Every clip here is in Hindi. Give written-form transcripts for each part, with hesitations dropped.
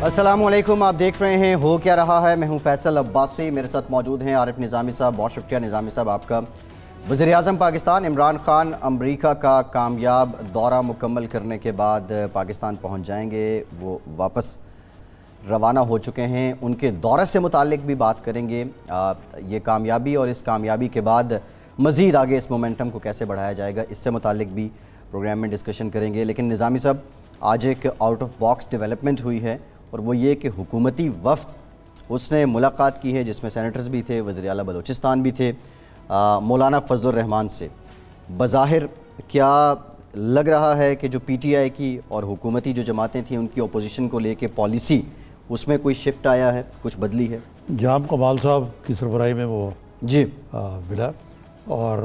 अस्सलामुअलैकुम, आप देख रहे हैं हो क्या रहा है। मैं हूं फैसल अब्बासी, मेरे साथ मौजूद हैं आरिफ निज़ामी साहब। बहुत शुक्रिया निज़ामी साहब आपका। वज़ीर-ए-आज़म पाकिस्तान इमरान खान अमरीका का कामयाब दौरा मुकम्मल करने के बाद पाकिस्तान पहुंच जाएंगे। वो वापस रवाना हो चुके हैं। उनके दौरे से मुताल्लिक भी बात करेंगे। ये कामयाबी और इस कामयाबी के बाद मज़ीद आगे इस मोमेंटम को कैसे बढ़ाया जाएगा, इससे मुताल्लिक भी प्रोग्राम में डिस्कशन करेंगे। लेकिन निज़ामी साहब, आज एक आउट ऑफ बॉक्स डेवलपमेंट हुई है और वो ये कि हुकूमती वफ़द उसने मुलाकात की है जिसमें सेनेटर्स भी थे, वज़ीर आला बलूचिस्तान भी थे, मौलाना फजलुर रहमान से। बज़ाहिर क्या लग रहा है कि जो PTI की और हुकूमती जो जमातें थी उनकी अपोजिशन को लेके पॉलिसी, उसमें कोई शिफ्ट आया है, कुछ बदली है? जाम कमाल साहब की सरबराही में वो जी मिला और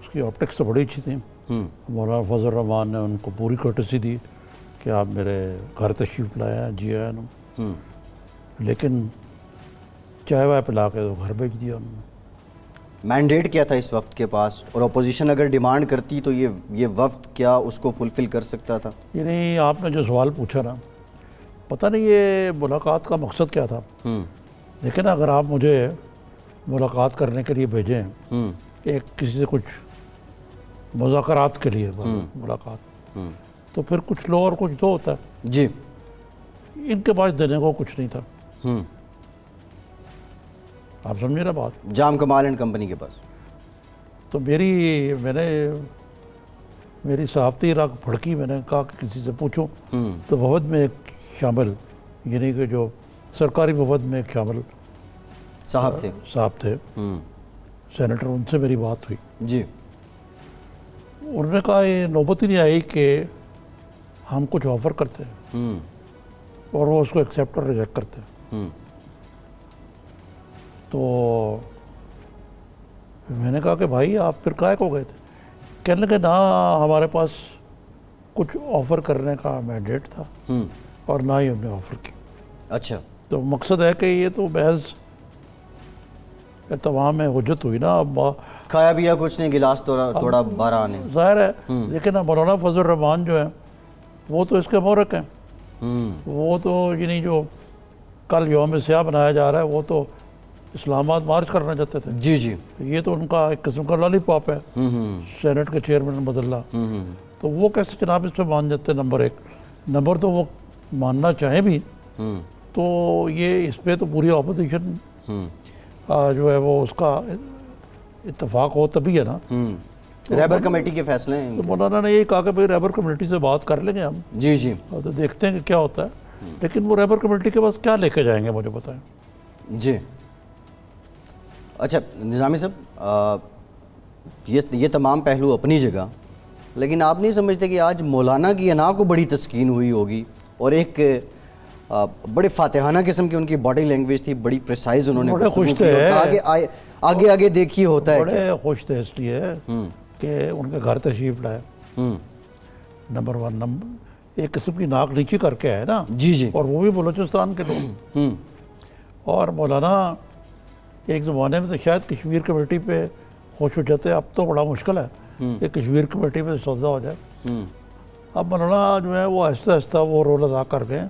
उसकी ऑप्टिक्स तो बड़ी अच्छी थी। मौलाना फजलुर रहमान ने उनको पूरी कर्टसी दी कि आप मेरे घर तशरीफ़ लाए हैं, जी आया ना, लेकिन चाय वाय पिला के तो घर भेज दिया उन्होंने। मैंडेट क्या था इस वक्त के पास, और अपोजिशन अगर डिमांड करती तो ये वफ्द क्या उसको फुलफ़िल कर सकता था? ये नहीं, आपने जो सवाल पूछा ना, पता नहीं ये मुलाकात का मकसद क्या था। लेकिन अगर आप मुझे मुलाकात करने के लिए भेजें, एक किसी से कुछ मुज़ाकरात के लिए मुलाकात, तो फिर कुछ लो और कुछ दो होता है जी। इनके पास देने को कुछ नहीं था। आप समझे ना बात। जाम कमाल एंड कंपनी के पास तो मेरी सहाफ़ती राग फड़की। मैंने कहा कि किसी से पूछूं, तो वफद में एक शामिल, यानी कि जो सरकारी वफद में एक शामिल साहब थे सेनेटर, उनसे मेरी बात हुई जी। उन्होंने कहा ये नौबत ही नहीं आई कि हम कुछ ऑफ़र करते हैं और वो उसको एक्सेप्ट और रिजेक्ट करते हैं। तो मैंने कहा कि भाई आप फिर काहे को गए थे? कहने लगे ना हमारे पास कुछ ऑफ़र करने का मैंडेट था और ना ही हमने ऑफ़र की। अच्छा, तो मकसद है कि ये तो महज तमाम में हुज्जत हुई ना। अब खाया पिया कुछ नहीं, गिलास थोड़ा बारह आने, ज़ाहिर है। लेकिन अब मौलाना फजलुर रहमान जो है वो तो इसके मोहरक हैं। वो तो यानी जो कल यौम स्याह बनाया जा रहा है, वो तो इस्लामाबाद मार्च करना चाहते थे। जी जी। ये तो उनका एक किस्म का लॉलीपॉप है, सेनेट के चेयरमैन बदल्ला। तो वो कैसे जनाब इस पर मान जाते? नंबर एक। नंबर तो वो मानना चाहें भी तो ये इस पर तो पूरी अपोजिशन जो है वो उसका इत्तेफाक हो तभी है ना। रहबर कमेटी के फैसले हैं। तो मौलाना ने यही कहा कि भाई रहबर कमेटी से बात कर लेंगे हम। जी जी। तो देखते हैं कि क्या होता है। लेकिन वो रहबर कमेटी के पास क्या लेके जाएंगे मुझे बताएं। जी। अच्छा निज़ामी साहब, ये तमाम पहलू अपनी जगह, लेकिन आप नहीं समझते कि आज मौलाना की अना को बड़ी तस्कीन हुई होगी और एक बड़े फातिहाना किस्म की उनकी बॉडी लैंग्वेज थी, बड़ी प्रिसाइज उन्होंने बड़े खुश थे, आगे देखिए होता है, बड़े खुश थे इसलिए कि उनके घर तशरीफ लाए। नंबर वन, एक किस्म की नाक नीचे करके आए ना। जी जी। और वो भी बलूचिस्तान के लोग। और मौलाना एक ज़माने में तो शायद कश्मीर कमेटी पे खुश हो जाते, अब तो बड़ा मुश्किल है कि कश्मीर कमेटी पे सौदा हो जाए। अब मौलाना जो है वो आहिस्ता आहिस्ता वो रोल अदा कर गए,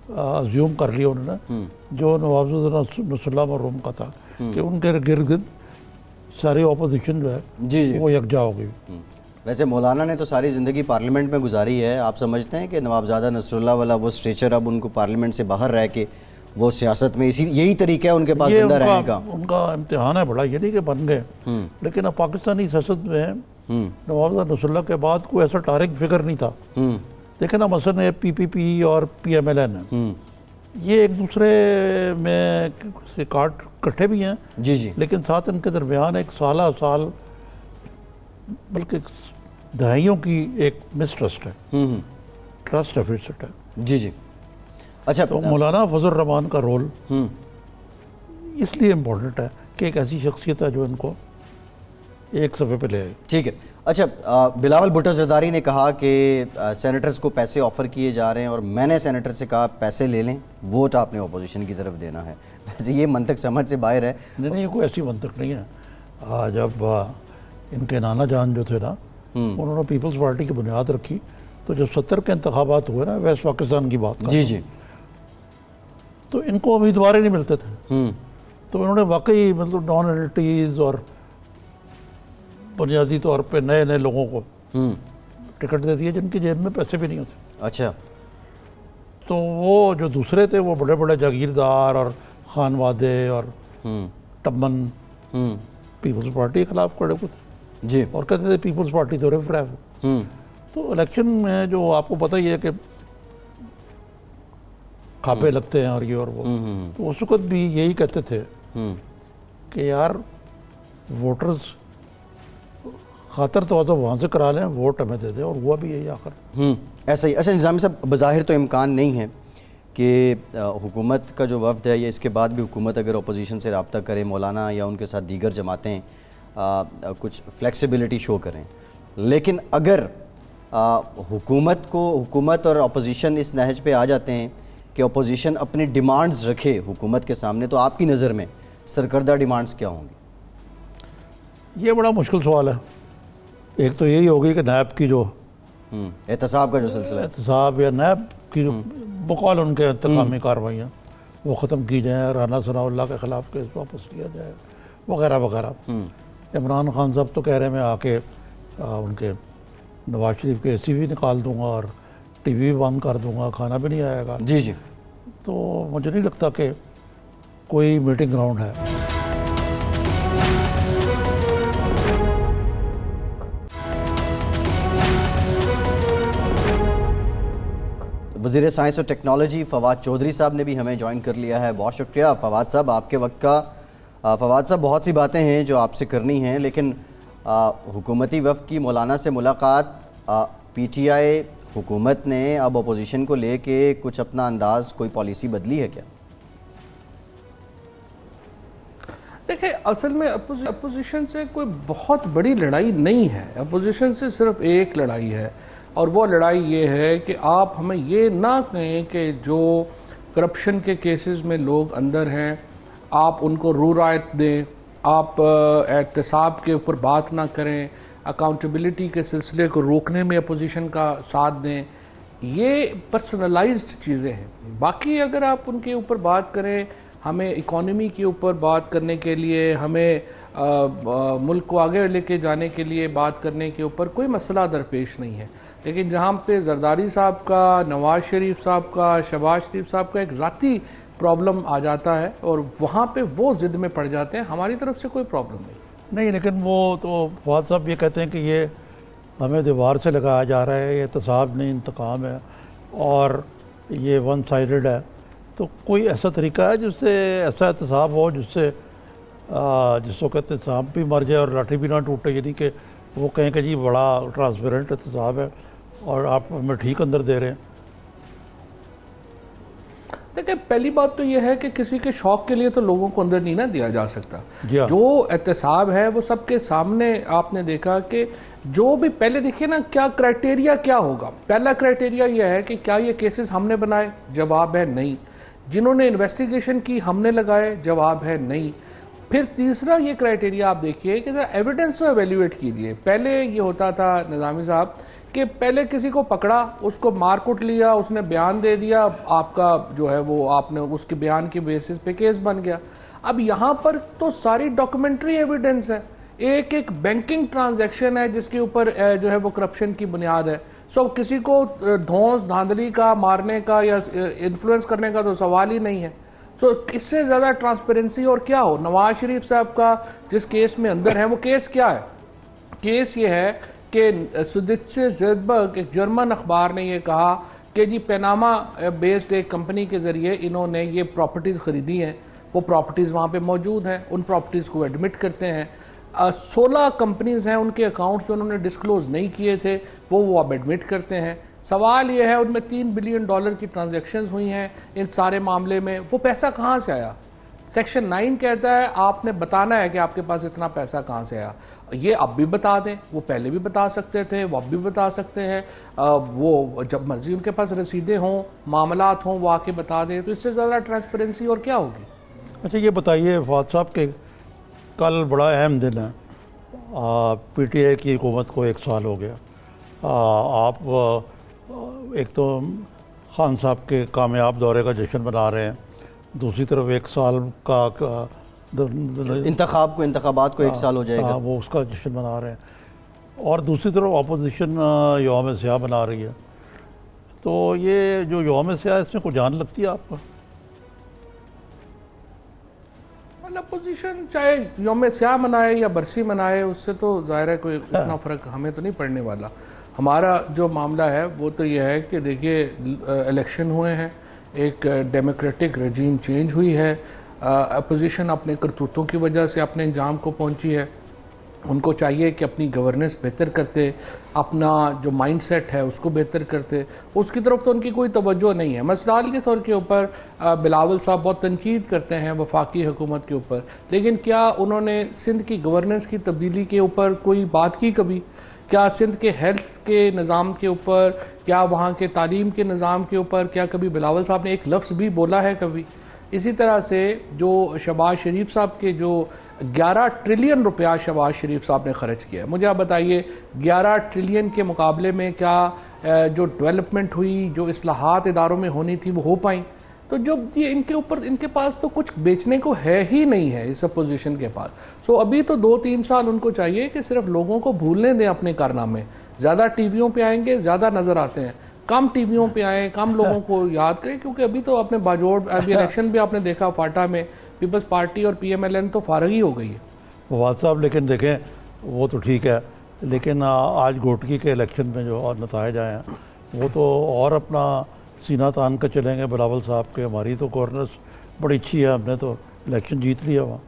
अज्यूम कर लिया उन्होंने जो नवाब नसरुल्लाह मरहूम का था कि उनके गिर्द सारी अपोजिशन जो है जी वो यकजा हो गई। वैसे मौलाना ने तो सारी ज़िंदगी पार्लियामेंट में गुजारी है। आप समझते हैं कि नवाबज़ादा नसरुल्लाह वाला वो स्ट्रेचर अब उनको पार्लियामेंट से बाहर रह के वो सियासत में यही तरीका है उनके पास जिंदा रहने का? उनका इम्तिहान है बड़ा, ये नहीं कि बन गए। लेकिन अब पाकिस्तानी सियासत में नवाबज़ादा नसरुल्लाह के बाद कोई ऐसा टारिक फिगर नहीं था। लेकिन अब मसलन PPP और PMLN ये एक दूसरे में से इकट्ठे भी हैं। जी जी। लेकिन साथ इनके दरमियान एक साल बल्कि दहाइयों की एक मिसट्रस्ट है, ट्रस्ट डेफिसिट है। जी जी। अच्छा, तो मौलाना फजलुर रहमान का रोल इसलिए इम्पोर्टेंट है कि एक ऐसी शख्सियत है जो इनको एक सफ़े पे ले आए। ठीक है। अच्छा, बिलावल भुट्टो ज़रदारी ने कहा कि सेनेटर्स को पैसे ऑफ़र किए जा रहे हैं और मैंने सेनेटर से कहा पैसे ले लें, वोट आपने अपोजिशन की तरफ देना है। वैसे ये मंतक समझ से बाहर है। नहीं, ये कोई ऐसी मंतक नहीं है। जब इनके नाना जान जो थे ना, उन्होंने पीपल्स पार्टी की बुनियाद रखी, तो जब 70 के इंतखाबात हुए ना वेस्ट पाकिस्तान की बात, जी जी, तो इनको उम्मीदवार ही नहीं मिलते थे। तो इन्होंने वाकई मतलब नॉन एलिटीज़ और बुनियादी तौर पे नए नए लोगों को टिकट दे दिए जिनकी जेब में पैसे भी नहीं होते। अच्छा। तो वो जो दूसरे थे वो बड़े बड़े जागीरदार और खानवादे और टम्मन पीपल्स पार्टी के खिलाफ खड़े हुए थे जी। और कहते थे पीपल्स पार्टी तो रिफ है। तो इलेक्शन में जो आपको पता ही है कि खापे लगते हैं और ये और वो, तो उस वक्त भी यही कहते थे कि यार वोटर्स खातर तो वहाँ से करा लें, वोट हमें दे दें, और हुआ भी यही आखिर। ऐसा ही। अच्छा निज़ामी साहब, बज़ाहिर तो इम्कान नहीं है कि हुकूमत का जो वफ़द है या इसके बाद भी हुकूमत अगर अपोजिशन से रब्ता करे, मौलाना या उनके साथ दीगर जमातें कुछ फ्लेक्सिबिलिटी शो करें, लेकिन अगर हुकूमत और अपोजिशन इस नहज पे आ जाते हैं कि अपोजिशन अपनी डिमांड्स रखे हुकूमत के सामने, तो आपकी नज़र में सरकर्दा डिमांड्स क्या होंगी? ये बड़ा मुश्किल सवाल है। एक तो यही होगी कि नैब की जो एहतसाब का जो सिलसिला है, एहतसाब या नैब की जो बकौल उनके इंतकामी कार्रवाइयाँ वो ख़त्म की जाएँ, राना सनाउल्लाह के ख़िलाफ़ केस वापस लिया जाए वगैरह वगैरह। इमरान खान साहब तो कह रहे हैं मैं आके उनके नवाज शरीफ के AC भी निकाल दूंगा और TV भी बंद कर दूंगा, खाना भी नहीं आएगा। जी जी। तो मुझे नहीं लगता कि कोई मीटिंग ग्राउंड है। वज़ीर साइंस और टेक्नोलॉजी फ़वाद चौधरी साहब ने भी हमें ज्वाइन कर लिया है। बहुत शुक्रिया फ़वाद साहब आपके वक्त का। फ़वाद साहब, बहुत सी बातें हैं जो आपसे करनी हैं, लेकिन हुकूमती वफ़द की मौलाना से मुलाकात, PTI हुकूमत ने अब अपोजिशन को लेके कुछ अपना अंदाज़, कोई पॉलिसी बदली है क्या? देखिए, असल में अपोजिशन से कोई बहुत बड़ी लड़ाई नहीं है। अपोजिशन से सिर्फ एक लड़ाई है, और वो लड़ाई ये है कि आप हमें ये ना कहें कि जो करप्शन के केसेस में लोग अंदर हैं आप उनको रूरायत दें, आप एहतसाब के ऊपर बात ना करें, अकाउंटेबिलिटी के सिलसिले को रोकने में अपोजिशन का साथ दें। ये पर्सनलाइज्ड चीज़ें हैं। बाकी अगर आप उनके ऊपर बात करें, हमें इकॉनमी के ऊपर बात करने के लिए, हमें मुल्क को आगे लेके जाने के लिए बात करने के ऊपर कोई मसला दरपेश नहीं है। लेकिन जहाँ पे जरदारी साहब का, नवाज शरीफ साहब का, शहबाज शरीफ साहब का एक ज़ाती प्रॉब्लम आ जाता है और वहाँ पे वो ज़िद में पड़ जाते हैं, हमारी तरफ से कोई प्रॉब्लम नहीं। लेकिन वो तो फवाद साहब ये कहते हैं कि ये हमें दीवार से लगाया जा रहा है, ये एहतसाब नहीं इंतकाम है और ये वन साइडेड है। तो कोई ऐसा तरीका है जिससे ऐसा एहतसाब हो जिससे जिसको कहते हैं सांप भी मर जाए और लाठी भी ना टूटे, यानी कि वो कहें कि जी बड़ा ट्रांसपेरेंट एहतसाब है और आप हमें ठीक अंदर दे रहे हैं। देखिए, पहली बात तो यह है कि किसी के शौक के लिए तो लोगों को अंदर नहीं ना दिया जा सकता। जो एहतसाब है वो सबके सामने आपने देखा कि जो भी पहले देखिए ना, क्या क्राइटेरिया क्या होगा। पहला क्राइटेरिया यह है कि क्या ये केसेस हमने बनाए, जवाब है नहीं। जिन्होंने इन्वेस्टिगेशन की हमने लगाए, जवाब है नहीं। फिर तीसरा ये क्राइटेरिया आप देखिए कि जरा एविडेंस को एवेल्यूएट कीजिए। पहले ये होता था निज़ामी साहब कि पहले किसी को पकड़ा, उसको मार कुट लिया, उसने बयान दे दिया, आपका जो है वो आपने उसके बयान की बेसिस पे केस बन गया। अब यहाँ पर तो सारी डॉक्यूमेंट्री एविडेंस है, एक एक बैंकिंग ट्रांजैक्शन है जिसके ऊपर जो है वो करप्शन की बुनियाद है। सो किसी को धौंस धांधली का, मारने का या इन्फ्लुएंस करने का तो सवाल ही नहीं है। सो इससे ज़्यादा ट्रांसपेरेंसी और क्या हो। नवाज शरीफ साहब का जिस केस में अंदर है वो केस क्या है? केस ये है कि सुदित्से ज़ेडबर्ग, एक जर्मन अखबार ने ये कहा कि जी पैनामा बेस्ड एक कंपनी के ज़रिए इन्होंने ये प्रॉपर्टीज़ ख़रीदी हैं, वो प्रॉपर्टीज़ वहाँ पे मौजूद हैं, उन प्रॉपर्टीज़ को एडमिट करते हैं। 16 कंपनीज़ हैं, उनके अकाउंट्स जो उन्होंने डिस्क्लोज़ नहीं किए थे वो अब एडमिट करते हैं। सवाल ये है उनमें $3 बिलियन की ट्रांजैक्शंस हुई हैं इन सारे मामले में, वो पैसा कहाँ से आया? सेक्शन 9 कहता है आपने बताना है कि आपके पास इतना पैसा कहाँ से आया। ये अब भी बता दें, वो पहले भी बता सकते थे, वो अब भी बता सकते हैं। वो जब मर्जी उनके पास रसीदें हों, मामलात हों, वो आके बता दें। तो इससे ज़्यादा ट्रांसपेरेंसी और क्या होगी? अच्छा ये बताइए फवाद साहब के कल बड़ा अहम दिन है, PTI की हुकूमत को 1 साल हो गया। आप एक तो खान साहब के कामयाब दौरे का जश्न मना रहे हैं, दूसरी तरफ 1 साल का इंतखाबात को 1 साल हो जाएगा। हाँ, वो उसका जश्न मना रहे हैं, और दूसरी तरफ अपोजिशन यौम स्याह मना रही है। तो ये जो यौम स्याह, इसमें कुछ जान लगती है आपको? अपोजिशन चाहे यौम स्याह मनाए या बरसी मनाए, उससे तो ज़ाहिर है कोई इतना फ़र्क हमें तो नहीं पड़ने वाला। हमारा जो मामला है वो तो ये है कि देखिए, इलेक्शन हुए हैं, एक डेमोक्रेटिक रजीम चेंज हुई है, अपोजिशन अपने करतूतों की वजह से अपने अंजाम को पहुंची है। उनको चाहिए कि अपनी गवर्नेंस बेहतर करते, अपना जो माइंडसेट है उसको बेहतर करते, उसकी तरफ तो उनकी कोई तवज्जो नहीं है। मसलाल के तौर के ऊपर बिलावल साहब बहुत तनकीद करते हैं वफाकी हुकूमत के ऊपर, लेकिन क्या उन्होंने सिंध की गवर्नेंस की तब्दीली के ऊपर कोई बात की कभी? क्या सिंध के हेल्थ के निज़ाम के ऊपर, क्या वहाँ के तालीम के निज़ाम के ऊपर क्या कभी बिलावल साहब ने एक लफ्ज़ भी बोला है कभी? इसी तरह से जो शहबाज शरीफ साहब के जो 11 ट्रिलियन रुपया शहबाज शरीफ साहब ने ख़र्च किया है, मुझे आप बताइए 11 ट्रिलियन के मुकाबले में क्या जो डेवलपमेंट हुई, जो इस्लाहात इदारों में होनी थी वो हो पाई? तो जो ये इनके ऊपर, इनके पास तो कुछ बेचने को है ही नहीं है इस अपोजिशन के पास। सो अभी तो 2-3 साल उनको चाहिए कि सिर्फ लोगों को भूलने दें अपने कारनामे। ज़्यादा टीवियों पे आएंगे, ज़्यादा नज़र आते हैं, कम टीवियों पे आए, कम लोगों को याद करें, क्योंकि अभी तो अपने बाजोड़ अभी इलेक्शन भी आपने देखा, फाटा में पीपल्स पार्टी और PMLN तो फारग ही हो गई है। फवाद साहब, लेकिन देखें वो तो ठीक है, लेकिन आज घोटकी के इलेक्शन में जो और नताइज आए हैं वो तो और अपना सीना तान कर चलेंगे बिलावल साहब के। हमारी तो गवर्नेंस बड़ी अच्छी है, हमने तो इलेक्शन जीत लिया वहाँ।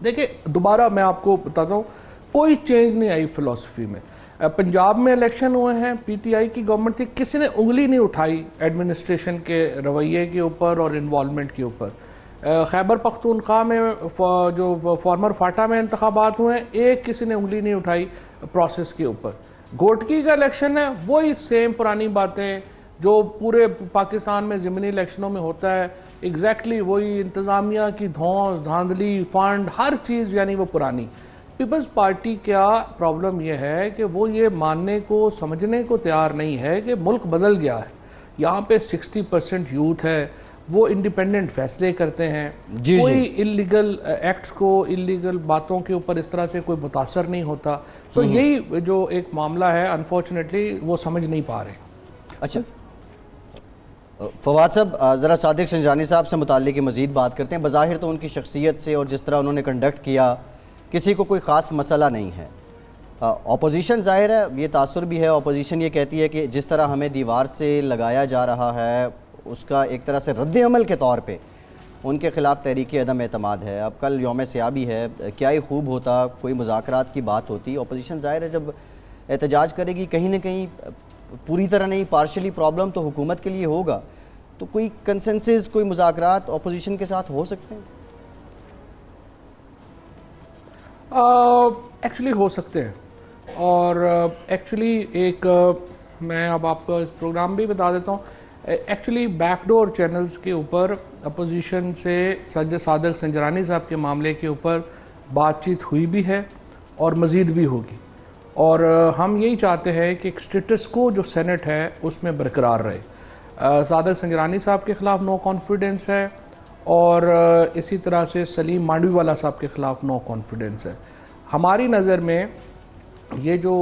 देखिए, दोबारा मैं आपको बताता हूँ, कोई चेंज नहीं आई फ़िलासफ़ी में। पंजाब में इलेक्शन हुए हैं, PTI की गवर्नमेंट थी, किसी ने उंगली नहीं उठाई एडमिनिस्ट्रेशन के रवैये के ऊपर और इन्वॉल्वमेंट के ऊपर। खैबर पख्तूनख्वा में जो फॉर्मर फाटा में इंतखाबात हुए हैं, एक किसी ने उंगली नहीं उठाई प्रोसेस के ऊपर। घोटकी का इलेक्शन है, वही सेम पुरानी बातें जो पूरे पाकिस्तान में ज़िमनी इलेक्शनों में होता है, एग्जैक्टली वही इंतज़ामिया की धौंस धांधली, फंड, हर चीज़ यानी वो पुरानी। पीपल्स पार्टी का प्रॉब्लम यह है कि वो ये मानने को, समझने को तैयार नहीं है कि मुल्क बदल गया है। यहाँ पे 60% यूथ है, वो इंडिपेंडेंट फैसले करते हैं, कोई इलीगल एक्ट्स को, इलीगल बातों के ऊपर इस तरह से कोई मुतासर नहीं होता। सो यही जो एक मामला है, अनफॉर्चुनेटली वो समझ नहीं पा रहे। अच्छा फवाद साहब, ज़रा सादिक संजानी साहब से मुताल्लिक़ मज़ीद बात करते हैं। बज़ाहिर तो उनकी शख्सियत से और जिस तरह उन्होंने कंडक्ट किया, किसी को कोई ख़ास मसला नहीं है। अपोजिशन ज़ाहिर है ये तासुर भी है, अपोजिशन ये कहती है कि जिस तरह हमें दीवार से लगाया जा रहा है उसका एक तरह से रद्द अमल के तौर पे उनके ख़िलाफ़ तहरीक अदम एतमाद है। अब कल यौम स्याह भी है, क्या ही खूब होता, कोई मुज़ाकरात की बात होती। अपोजिशन ज़ाहिर है जब एहतजाज करेगी, कहीं ना कहीं पूरी तरह नहीं, पार्शली प्रॉब्लम तो हुकूमत के लिए होगा। तो कोई कंसेंसस, कोई मुज़ाकरात अपोजिशन के साथ हो सकते हैं? एक्चुअली हो सकते हैं, और एक्चुअली एक मैं अब आपको इस प्रोग्राम भी बता देता हूँ। एक्चुअली बैकडोर चैनल्स के ऊपर अपोजिशन से सादिक संजरानी साहब के मामले के ऊपर बातचीत हुई भी है और मज़ीद भी होगी, और हम यही चाहते हैं कि एक स्टेटस को जो सेनेट है उसमें बरकरार रहे। सादिक संजरानी साहब के ख़िलाफ़ नो कॉन्फिडेंस है, और इसी तरह से सलीम मांडवीवाला साहब के ख़िलाफ़ नो कॉन्फिडेंस है। हमारी नज़र में ये जो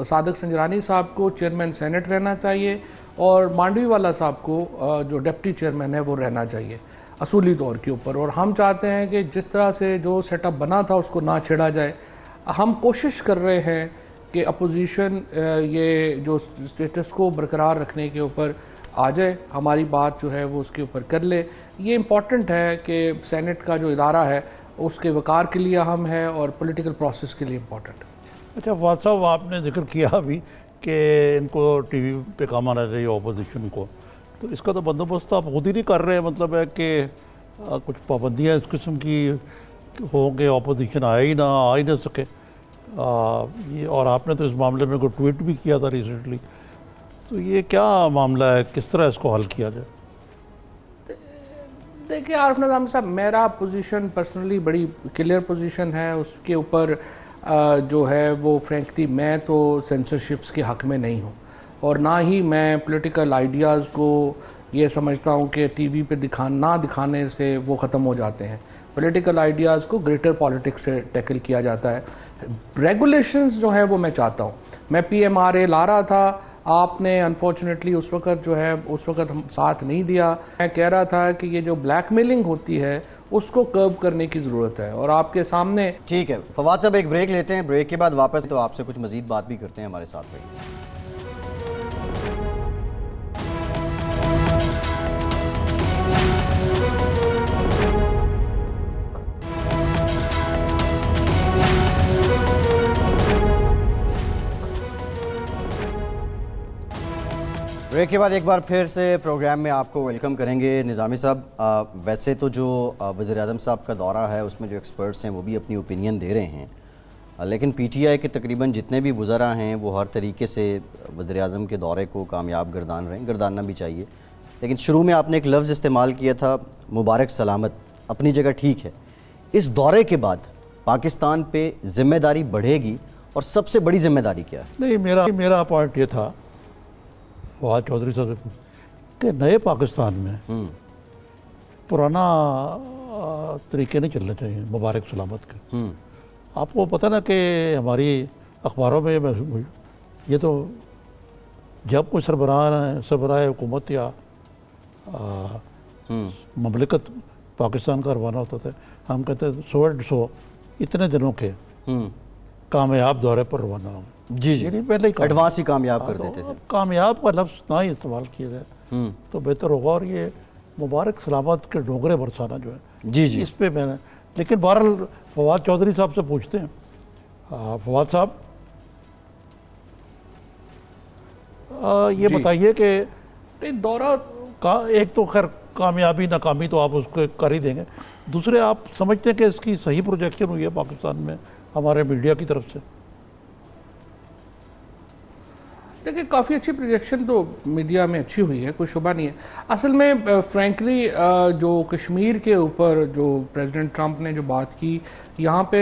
सादिक संजरानी साहब को चेयरमैन सेनेट रहना चाहिए, और मांडवीवाला साहब को जो डिप्टी चेयरमैन है वो रहना चाहिए असूली तौर के ऊपर। और हम चाहते हैं कि जिस तरह से जो सेटअप बना था उसको ना छेड़ा जाए। हम कोशिश कर रहे हैं कि अपोजिशन ये जो स्टेटस को बरकरार रखने के ऊपर आ जाए, हमारी बात जो है वो उसके ऊपर कर ले। ये इम्पॉर्टेंट है कि सेनेट का जो इदारा है उसके वक़ार के लिए अहम है और पॉलिटिकल प्रोसेस के लिए इम्पॉर्टेंट है। अच्छा फवाद साहब, आपने जिक्र किया अभी कि इनको टीवी पे काम आना चाहिए अपोजिशन को, तो इसका तो बंदोबस्त आप खुद ही नहीं कर रहे। मतलब है कि कुछ पाबंदियाँ इस किस्म की हों कि अपोजिशन आ ही ना सके। ये, और आपने तो इस मामले में कोई ट्वीट भी किया था रिसेंटली, तो ये क्या मामला है, किस तरह इसको हल किया जाए? देखिए आरिफ निज़ामी साहब, मेरा पोजीशन पर्सनली बड़ी क्लियर पोजीशन है। उसके ऊपर जो है वो फ्रेंकली मैं तो सेंसरशिप्स के हक़ में नहीं हूँ, और ना ही मैं पॉलिटिकल आइडियाज़ को ये समझता हूँ कि टीवी पे ना दिखाने से वो ख़त्म हो जाते हैं। पॉलिटिकल आइडियाज़ को ग्रेटर पॉलिटिक्स से टैकल किया जाता है। रेगुलेशंस जो है वो मैं चाहता हूँ। मैं PMRA ला रहा था, आपने अनफॉर्चुनेटली उस वक़्त जो है उस वक़्त हम साथ नहीं दिया। मैं कह रहा था कि ये जो ब्लैकमेलिंग होती है उसको कर्ब करने की ज़रूरत है, और आपके सामने। ठीक है फवाद साहब, एक ब्रेक लेते हैं, ब्रेक के बाद वापस तो आपसे कुछ मज़ीद बात भी करते हैं, हमारे साथ रहिए। ब्रेक के बाद एक बार फिर से प्रोग्राम में आपको वेलकम करेंगे। निज़ामी साहब, वैसे तो जो वज़ीर-ए-आज़म साहब का दौरा है उसमें जो एक्सपर्ट्स हैं वो भी अपनी ओपिनियन दे रहे हैं, लेकिन PTI के तकरीबन जितने भी वज़रा हैं वो हर तरीके से वज़ीर-ए-आज़म के दौरे को कामयाब गर्दानना भी चाहिए। लेकिन शुरू में आपने एक लफ्ज़ इस्तेमाल किया था, मुबारक सलामत, अपनी जगह ठीक है। इस दौरे के बाद पाकिस्तान पे ज़िम्मेदारी बढ़ेगी, और सबसे बड़ी ज़िम्मेदारी क्या है? नहीं, मेरा पॉइंट ये था फवाद चौधरी साहब कि नए पाकिस्तान में पुराना तरीके नहीं चलने चाहिए मुबारक सलामत के। आपको पता ना कि हमारी अखबारों में ये तो जब कोई सरबराह हुकूमत या ममलिकत पाकिस्तान का रवाना होता था, हम कहते 100 इतने दिनों के कामयाब दौरे पर रवाना होंगे। जी जी, पहले ही एडवांस ही कामयाब कर देते थे। कामयाब का लफ्ज़ ना ही इस्तेमाल किया जाए तो बेहतर होगा। और ये मुबारक सलामत के डोंगरे बरसाना जो है, जी जी, इस पे मैंने, लेकिन बहरहाल फवाद चौधरी साहब से पूछते हैं। फवाद साहब, ये बताइए कि दौरा का एक तो खैर कामयाबी नाकामी तो आप उसको कर ही देंगे, दूसरे आप समझते हैं कि इसकी सही प्रोजेक्शन हुई है पाकिस्तान में हमारे मीडिया की तरफ से? देखिए, काफ़ी अच्छी प्रोजेक्शन तो मीडिया में अच्छी हुई है, कोई शुबा नहीं है। असल में फ्रैंकली जो कश्मीर के ऊपर जो प्रेसिडेंट ट्रंप ने जो बात की, यहाँ पे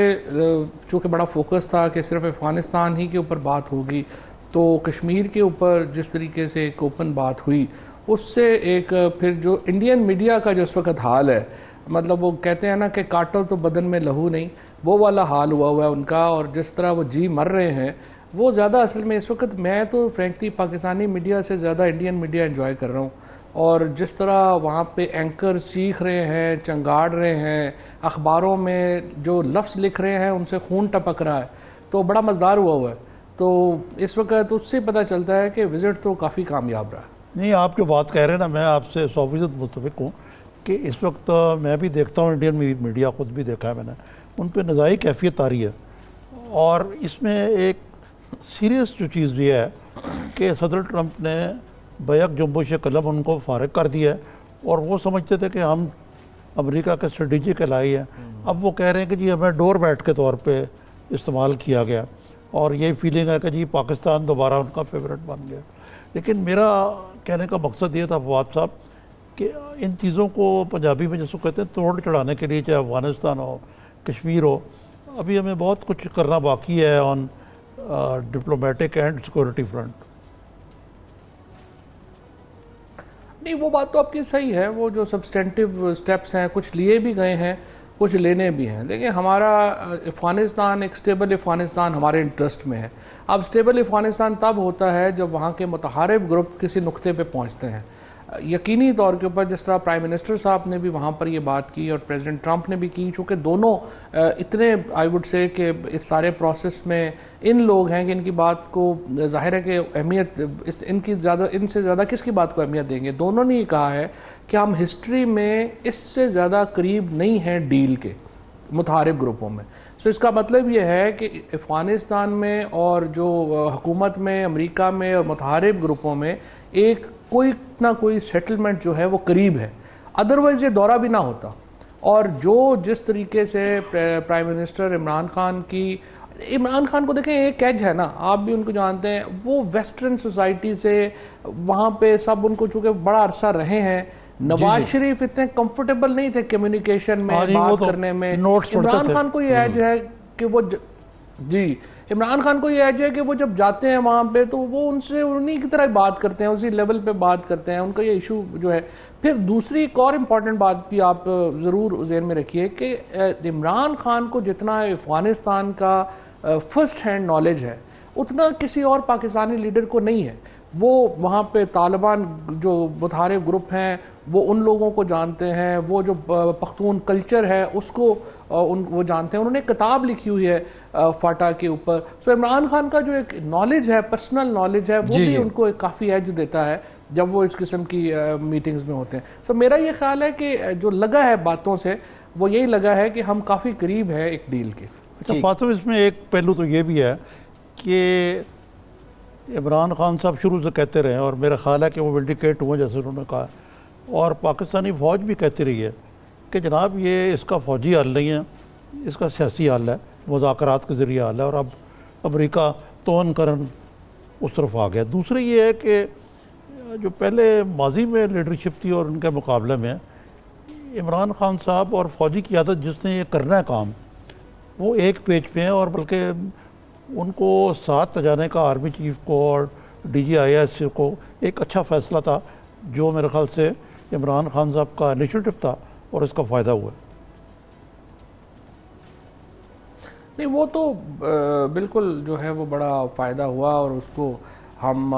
चूँकि बड़ा फोकस था कि सिर्फ अफ़गानिस्तान ही के ऊपर बात होगी, तो कश्मीर के ऊपर जिस तरीके से एक ओपन बात हुई, उससे एक फिर जो इंडियन मीडिया का जो इस वक्त हाल है, मतलब वो कहते हैं ना कि काटो तो बदन में लहू नहीं, वो वाला हाल हुआ है उनका। और जिस तरह वो जी मर रहे हैं, वो ज़्यादा असल में इस वक्त मैं तो फ्रैंकली पाकिस्तानी मीडिया से ज़्यादा इंडियन मीडिया एंजॉय कर रहा हूँ। और जिस तरह वहाँ पे एंकर्स चीख रहे हैं, चंगाड़ रहे हैं, अखबारों में जो लफ्ज़ लिख रहे हैं उनसे खून टपक रहा है, तो बड़ा मज़ेदार हुआ है। तो इस वक्त उससे पता चलता है कि विज़िट तो काफ़ी कामयाब रहा। नहीं, आप जो बात कह रहे हैं ना, मैं आपसे 100% मुत्तफिक हूँ कि इस वक्त मैं भी देखता हूँ, इंडियन मीडिया ख़ुद भी देखा है मैंने, उन पर नज़ाई कैफियत आ रही है। और इसमें एक सीरियस जो चीज़ ये है कि सदर ट्रंप ने बैक जुम्बुश कलम उनको फारिग कर दिया है, और वो समझते थे कि हम अमेरिका के स्ट्रेटेजिक एलाई हैं। अब वो कह रहे हैं कि जी हमें डोर बैट के तौर पे इस्तेमाल किया गया, और यही फीलिंग है कि जी पाकिस्तान दोबारा उनका फेवरेट बन गया। लेकिन मेरा कहने का मकसद ये था फवाद साहब कि इन चीज़ों को पंजाबी में जिसको कहते हैं तोड़ चढ़ाने के लिए, चाहे अफ़गानिस्तान हो, कश्मीर हो, अभी हमें बहुत कुछ करना बाकी है on diplomatic and security front. नहीं, वो बात तो आपकी सही है। वो जो सब्सटेंटिव स्टेप्स हैं, कुछ लिए भी गए हैं, कुछ लेने भी हैं। देखिए, हमारा अफ़गानिस्तान, एक स्टेबल अफ़गानिस्तान हमारे इंटरेस्ट में है। अब स्टेबल अफ़गानिस्तान तब होता है जब वहाँ के मुतहारिब ग्रुप किसी नुक्ते पे पहुँचते हैं। यकीनी तौर के ऊपर जिस तरह प्राइम मिनिस्टर साहब ने भी वहाँ पर ये बात की और प्रेसिडेंट ट्रंप ने भी की, चूँकि दोनों इतने आई वुड से कि इस सारे प्रोसेस में इन लोग हैं कि इनकी बात को ज़ाहिर है कि अहमियत इनसे ज़्यादा किसकी बात को अहमियत देंगे। दोनों ने ये कहा है कि हम हिस्ट्री में इससे ज़्यादा करीब नहीं हैं डील के मुतहारिब ग्रुपों में। सो इसका मतलब ये है कि अफ़गानिस्तान में और जो हुकूमत में, अमेरिका में और मुतहारिब ग्रुपों में एक कोई ना कोई सेटलमेंट जो है वो करीब है, अदरवाइज़ ये दौरा भी ना होता। और जो जिस तरीके से प्राइम मिनिस्टर इमरान खान को देखें, एक एज है ना, आप भी उनको जानते हैं, वो वेस्टर्न सोसाइटी से वहाँ पे सब उनको चूँकि बड़ा अरसा रहे हैं। नवाज शरीफ इतने कंफर्टेबल नहीं थे कम्युनिकेशन में, बात करने में। इमरान खान को ये एज है कि वो इमरान खान को ये एज है कि वो जब जाते हैं वहाँ पे तो वो उनसे उन्हीं की तरह बात करते हैं, उसी लेवल पे बात करते हैं, उनका ये इशू जो है। फिर दूसरी एक और इम्पॉर्टेंट बात भी आप ज़रूर ज़हन में रखिए कि इमरान खान को जितना अफ़गानिस्तान का फर्स्ट हैंड नॉलेज है उतना किसी और पाकिस्तानी लीडर को नहीं है। वो वहाँ पे तालिबान जो बुधारे ग्रुप हैं वो उन लोगों को जानते हैं, वो जो पख्तून कल्चर है उसको वो जानते हैं। उन्होंने किताब लिखी हुई है फाटा के ऊपर। सो इमरान खान का जो एक नॉलेज है, पर्सनल नॉलेज है, वो भी उनको एक काफ़ी एज देता है जब वो इस किस्म की मीटिंग्स में होते हैं। सो मेरा ये ख्याल है कि जो लगा है बातों से वो यही लगा है कि हम काफ़ी करीब है एक डील के। अच्छा फातिमा, इसमें एक पहलू तो ये भी है कि इमरान खान साहब शुरू से कहते रहे और मेरा ख्याल है कि वो विंडिकेट हुए जैसे उन्होंने कहा, और पाकिस्तानी फ़ौज भी कहती रही है कि जनाब ये इसका फ़ौजी हल नहीं है, इसका सियासी हल है, मुज़ाकरात के ज़रिए हल है, और अब अमेरिका तोन करन उस तरफ आ गया। दूसरी ये है कि जो पहले माजी में लीडरशिप थी और उनके मुकाबले में इमरान खान साहब और फ़ौजी क़ियादत जिसने ये करना है काम, वो एक पेज पे हैं, और बल्कि उनको साथ जाने का आर्मी चीफ को और DGIS को एक अच्छा फ़ैसला था जो मेरे ख्याल से इमरान खान साहब का इनिशिएटिव था और इसका फ़ायदा हुआ। नहीं, वो तो बिल्कुल जो है वो बड़ा फ़ायदा हुआ, और उसको हम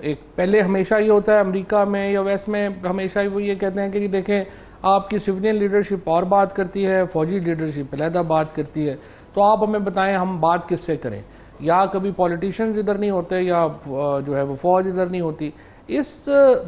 एक पहले हमेशा ये होता है अमेरिका में या वेस्ट में, हमेशा ही वो ये कहते हैं कि जी देखें आपकी सिविलियन लीडरशिप और बात करती है, फ़ौजी लीडरशिप अलहदा बात करती है, तो आप हमें बताएं हम बात किससे करें। या कभी पॉलिटिशियंस इधर नहीं होते या जो है वो फ़ौज इधर नहीं होती। इस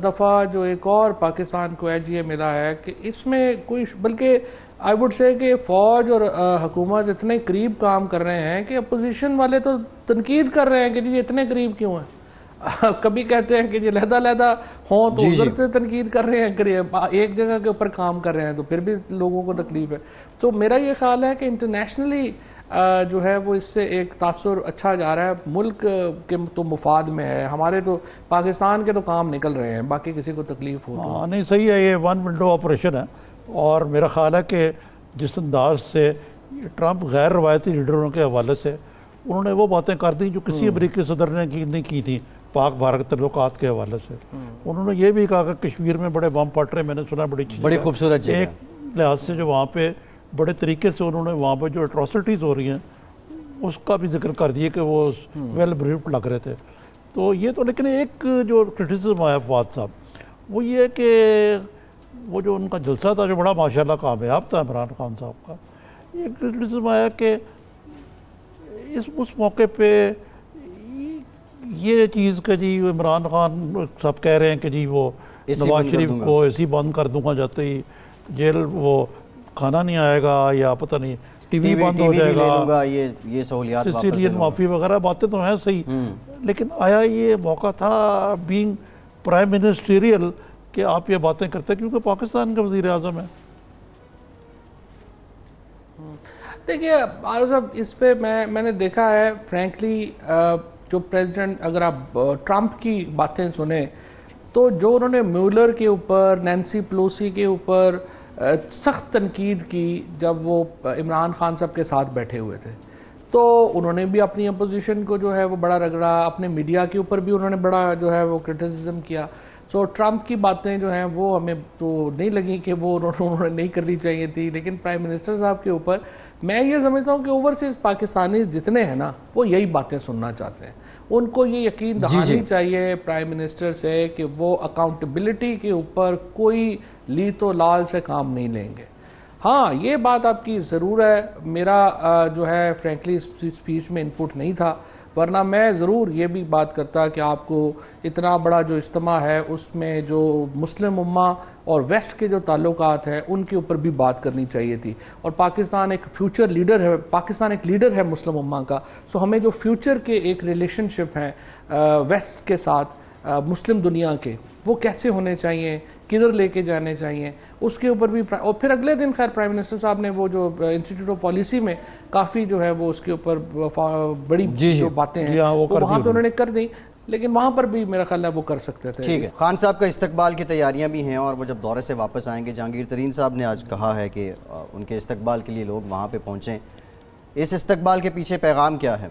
दफ़ा जो एक और पाकिस्तान को एज ये मिला है कि इसमें कोई, बल्कि आई वुड से कि फ़ौज और हुकूमत इतने करीब काम कर रहे हैं कि अपोजिशन वाले तो तनकीद कर रहे हैं कि जी इतने करीब क्यों हैं। कभी कहते हैं कि जी लहदा हों तो उधर से तनकीद कर रहे हैं, एक जगह के ऊपर काम कर रहे हैं तो फिर भी लोगों को तकलीफ है। तो मेरा ये ख्याल है कि इंटरनेशनली जो है वो इससे एक तासुर अच्छा जा रहा है, मुल्क के तो मुफाद में है, हमारे तो पाकिस्तान के तो काम निकल रहे हैं, बाकी किसी को तकलीफ हो तो। हाँ नहीं सही है, ये वन विंडो ऑपरेशन है, और मेरा ख्याल है कि जिस अंदाज से ट्रंप गैर रवायती लीडरों के हवाले से उन्होंने वो बातें कर दी जो किसी अमरीकी सदर ने नहीं की थी पाक भारत तल्लुकात के हवाले से। उन्होंने ये भी कहा कि कश्मीर में बड़े बम फट रहे, मैंने सुना बड़ी खूबसूरत जगह एक लिहाज से जो वहाँ पे बड़े तरीके से उन्होंने वहाँ पर जो एट्रॉसिटीज़ हो रही हैं उसका भी जिक्र कर दिए कि वो वेल ब्रीफ्ड लग रहे थे। तो ये तो, लेकिन एक जो क्रिटिसिज्म आया फवाद साहब वो ये कि वो जो उनका जलसा था जो बड़ा माशाल्लाह कामयाब था इमरान खान साहब का, ये क्रिटिसिज्म आया कि उस मौके पे ये चीज़ कि जी इमरान खान सब कह रहे हैं कि जी वो नवाज शरीफ को ऐसी बंद कर दूंगा जाते ही जेल, वो खाना नहीं आएगा या पता नहीं टीवी बंद हो जाएगा, ये सहूलियात सिसिलियन माफ़ी वगैरह बातें तो हैं सही, लेकिन आया ये मौका था बीइंग प्राइम मिनिस्टेरियल कि आप ये बातें करते हैं क्योंकि पाकिस्तान का वज़ीर आज़म है। देखिए आरिफ साहब, इस पे मैंने देखा है फ्रैंकली, जो प्रेसिडेंट, अगर आप ट्रंप की बातें सुने तो जो उन्होंने म्यूलर के ऊपर, नैन्सी पेलोसी के ऊपर सख्त तनकीद की जब वो इमरान खान साहब के साथ बैठे हुए थे, तो उन्होंने भी अपनी अपोजिशन को जो है वो बड़ा रगड़ा, अपने मीडिया के ऊपर भी उन्होंने बड़ा जो है वो क्रिटिसिज्म किया। सो ट्रंप की बातें जो हैं वो हमें तो नहीं लगी कि वो उन्होंने नहीं करनी चाहिए थी, लेकिन प्राइम मिनिस्टर साहब के ऊपर मैं ये समझता हूँ कि ओवरसीज़ पाकिस्तानी जितने हैं ना वो यही बातें सुनना चाहते हैं। उनको ये यकीन दहानी चाहिए प्राइम मिनिस्टर से कि वो अकाउंटेबिलिटी के ऊपर कोई ली तो लाल से काम नहीं लेंगे। हाँ, ये बात आपकी ज़रूर है, मेरा जो है फ्रैंकली स्पीच में इनपुट नहीं था, वरना मैं ज़रूर ये भी बात करता कि आपको इतना बड़ा जो इज्तिमा है उसमें जो मुस्लिम उम्मा और वेस्ट के जो ताल्लुकात हैं उनके ऊपर भी बात करनी चाहिए थी। और पाकिस्तान एक फ्यूचर लीडर है, पाकिस्तान एक लीडर है मुस्लिम उम्मा का, सो हमें जो फ्यूचर के एक रिलेशनशिप हैं वेस्ट के साथ, मुस्लिम दुनिया के, वो कैसे होने चाहिए, किधर लेके जाने चाहिए, उसके ऊपर भी। और फिर अगले दिन खैर प्राइम मिनिस्टर साहब ने वो जो इंस्टीट्यूट ऑफ पॉलिसी में काफ़ी जो है वो उसके ऊपर बड़ी जो बातें हैं वो वहाँ पे उन्होंने कर दी, लेकिन वहाँ पर भी मेरा ख्याल है वो कर सकते थे। ठीक है, खान साहब का इस्तकबाल की तैयारियां भी हैं और वो जब दौरे से वापस आएंगे, जहांगीर तरीन साहब ने आज कहा है कि उनके इस्तकबाल के लिए लोग वहाँ पे पहुँचें। इस इस्तकबाल के पीछे पैगाम क्या है?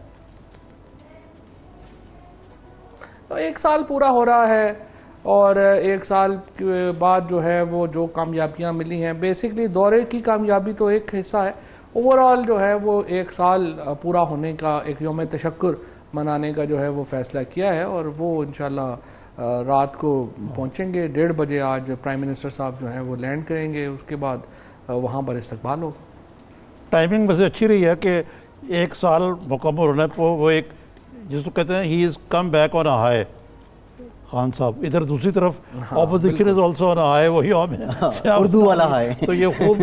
तो 1 साल पूरा हो रहा है और 1 साल के बाद जो है वो जो कामयाबियाँ मिली हैं, बेसिकली दौरे की कामयाबी तो एक हिस्सा है, ओवरऑल जो है वो 1 साल पूरा होने का एक यौम तशक्कुर मनाने का जो है वो फ़ैसला किया है और वो इंशाल्लाह रात को पहुंचेंगे 1:30 बजे। आज प्राइम मिनिस्टर साहब जो हैं वो लैंड करेंगे, उसके बाद वहाँ पर इस्तकबाल होगा। टाइमिंग वैसे अच्छी रही है कि 1 साल मुकम्मल होने पर वो एक जिसको कहते हैं he is come back on a high Khan साहब, इधर दूसरी तरफ opposition is also on high, वही उर्दू वाला हाई। तो ये खूब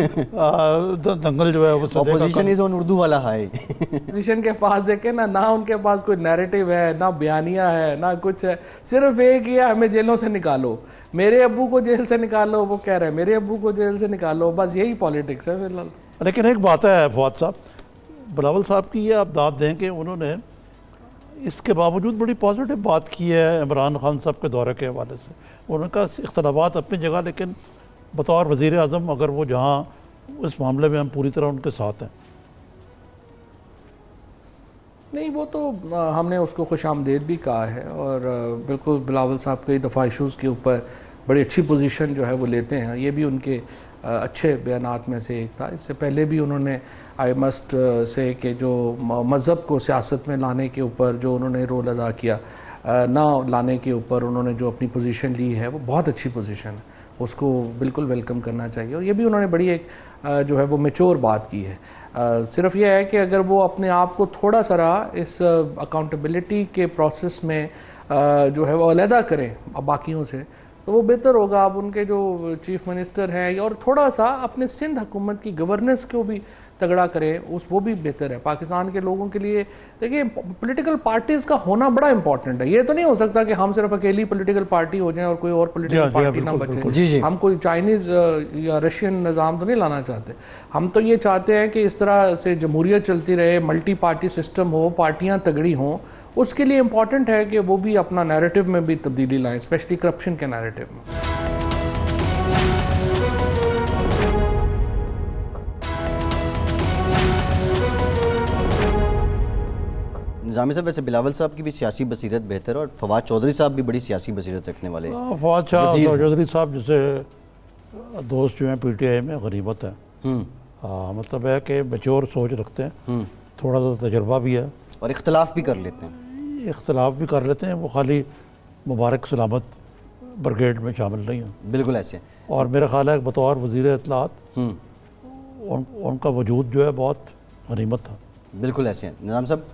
दंगल जो है वो ऑपोजिशन इज ऑन उर्दू वाला हाई। ऑपोजिशन के पास देखे ना उनके पास कोई नैरेटिव है, ना बयानिया है, ना कुछ है, सिर्फ एक ही है, हमें जेलों से निकालो, मेरे अब्बू को जेल से निकालो, वो कह रहे हैं मेरे अब्बू को जेल से निकालो, बस यही पॉलिटिक्स है फिलहाल। लेकिन एक बात है फवाद साहब, बिलावल साहब की ये आप दाद दें कि उन्होंने इसके बावजूद बड़ी पॉजिटिव बात की है इमरान खान साहब के दौरे के हवाले से। उनका इख्तलाफात अपनी जगह, लेकिन बतौर वज़ीर आज़म अगर वो जहाँ उस मामले में हम पूरी तरह उनके साथ हैं। नहीं, वो तो हमने उसको खुशामदीद भी कहा है और बिल्कुल बिलावल साहब कई दफ़ा इशूज़ के ऊपर बड़ी अच्छी पोजीशन जो है वो लेते हैं, ये भी उनके अच्छे बयानात में से एक था। इससे पहले भी उन्होंने आई मस्ट से कि जो मज़हब को सियासत में लाने के ऊपर जो उन्होंने रोल अदा किया, ना लाने के ऊपर उन्होंने जो अपनी पोजीशन ली है वो बहुत अच्छी पोजीशन है, उसको बिल्कुल वेलकम करना चाहिए। और ये भी उन्होंने बड़ी एक जो है वो मैच्योर बात की है। सिर्फ ये है कि अगर वो अपने आप को थोड़ा सा इस अकाउंटेबिलिटी के प्रोसेस में जो है वो अलहदा करें बाकियों से, तो वो बेहतर होगा। अब उनके जो चीफ मिनिस्टर हैं और थोड़ा सा अपने सिंध हुकूमत की गवर्नेंस को भी तगड़ा करें, वो भी बेहतर है पाकिस्तान के लोगों के लिए। देखिए, पॉलिटिकल पार्टीज़ का होना बड़ा इंपॉर्टेंट है। ये तो नहीं हो सकता कि हम सिर्फ अकेली पॉलिटिकल पार्टी हो जाएं और कोई और पॉलिटिकल पार्टी ना बचे। हम कोई चाइनीज़ या रशियन निज़ाम तो नहीं लाना चाहते। हम तो ये चाहते हैं कि इस तरह से जमहूरियत चलती रहे, मल्टी पार्टी सिस्टम हो, पार्टियाँ तगड़ी हों। उसके लिए इम्पॉर्टेंट है कि वो भी अपना नैरेटिव में भी तब्दीली लाएँ, स्पेशली करप्शन के नैरेटिव में। निज़ामी साहब, वैसे बिलावल साहब की भी सियासी बसीरत बेहतर है और फवाद चौधरी साहब भी बड़ी सियासी बसीरत रखने वाले हैं। फवाद चौधरी साहब जैसे दोस्त जो हैं पीटीआई में गनीमत है। मतलब है कि मैच्योर सोच रखते हैं, थोड़ा सा तजर्बा भी है और इख्तलाफ भी कर लेते हैं। वो खाली मुबारक सलामत ब्रिगेड में शामिल नहीं हैं। बिल्कुल ऐसे। और मेरा ख्याल है बतौर वज़ीर इत्तलात उनका वजूद जो है बहुत गनीमत था। बिल्कुल ऐसे हैं। निज़ाम साहब,